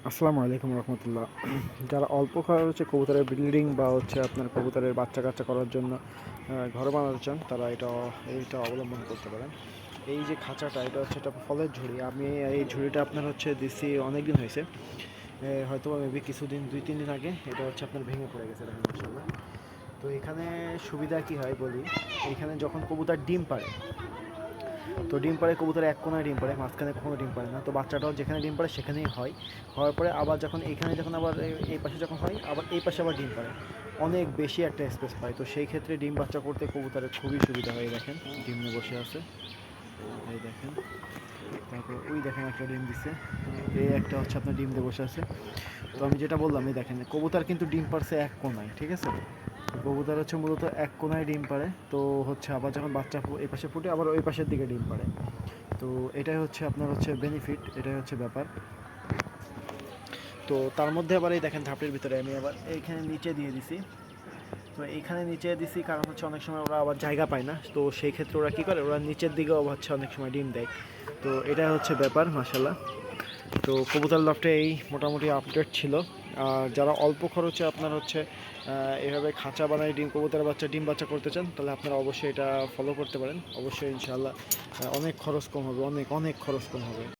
আসসালামু আলাইকুম রহমতুল্লাহ। যারা অল্প খরচে কবুতরের ব্রিডিং বা হচ্ছে আপনার কবুতরের বাচ্চা কাচ্চা করার জন্য ঘর বানাতে চান, তারা এইটা অবলম্বন করতে পারেন। এই যে খাঁচাটা, এটা হচ্ছে একটা ফলের ঝুড়ি। আমি এই ঝুড়িটা আপনার হচ্ছে দিছি অনেক দিন হয়েছে, হয়তো মেবি কিছুদিন 2-3 দিন আগে এটা হচ্ছে আপনার ভেঙে পড়ে গেছে দেখেন মাশাআল্লাহ। তো এখানে সুবিধা কি হয় বলি, এখানে যখন কবুতর ডিম পাড়ে, তো ডিম পাড়ে কবুতর এক কোনায় ডিম পাড়ে, মাঝখানে কখনো ডিম পাড়ে না। তো বাচ্চাটাও যেখানে ডিম পাড়ে সেখানেই হয়। হওয়ার পরে আবার যখন এইখানে যখন আবার এই পাশে যখন হয়, আবার এই পাশে আবার ডিম পাড়ে, অনেক বেশি একটা স্পেস পায়। তো সেই ক্ষেত্রে ডিম বাচ্চা করতে কবুতরের খুবই সুবিধা হয়। দেখেন ডিম নিয়ে বসে আছে, এই দেখেন। তারপর ওই দেখেন একটা ডিম দিছে, এই একটা হচ্ছে আপনার ডিম দিয়ে বসে আছে। তো আমি যেটা বললাম, এই দেখেন কবুতর কিন্তু ডিম পারছে এক কোনায়, ঠিক আছে। কবুতর হচ্ছে মূলত এক কোনায় ডিম পারে। তো হচ্ছে আবার যখন বাচ্চা এই পাশে ফুটে, আবার ওই পাশের দিকে ডিম পারে। তো এটাই হচ্ছে আপনার হচ্ছে বেনিফিট, এটাই হচ্ছে ব্যাপার। তো তার মধ্যে আবার এই দেখেন ধাপের ভিতরে আমি আবার এইখানে নিচে দিয়ে দিছি। তো এইখানে নিচে দিছি কারণ হচ্ছে অনেক সময় ওরা আবার জায়গা পায় না, তো সেই ক্ষেত্রে ওরা কী করে, ওরা নিচের দিকেও হচ্ছে অনেক সময় ডিম দেয়। তো এটাই হচ্ছে ব্যাপার মাশাল্লাহ। তো কবুতর লফটে এই মোটামুটি আপডেট ছিল। আর যারা অল্প খরচে আপনার হচ্ছে এভাবে খাঁচা বানায় কবুতরের বাচ্চা ডিম বাচ্চা করতে চান, তাহলে আপনারা অবশ্যই এটা ফলো করতে পারেন। অবশ্যই ইনশাআল্লাহ অনেক খরচ কম হবে, অনেক অনেক খরচ কম হবে।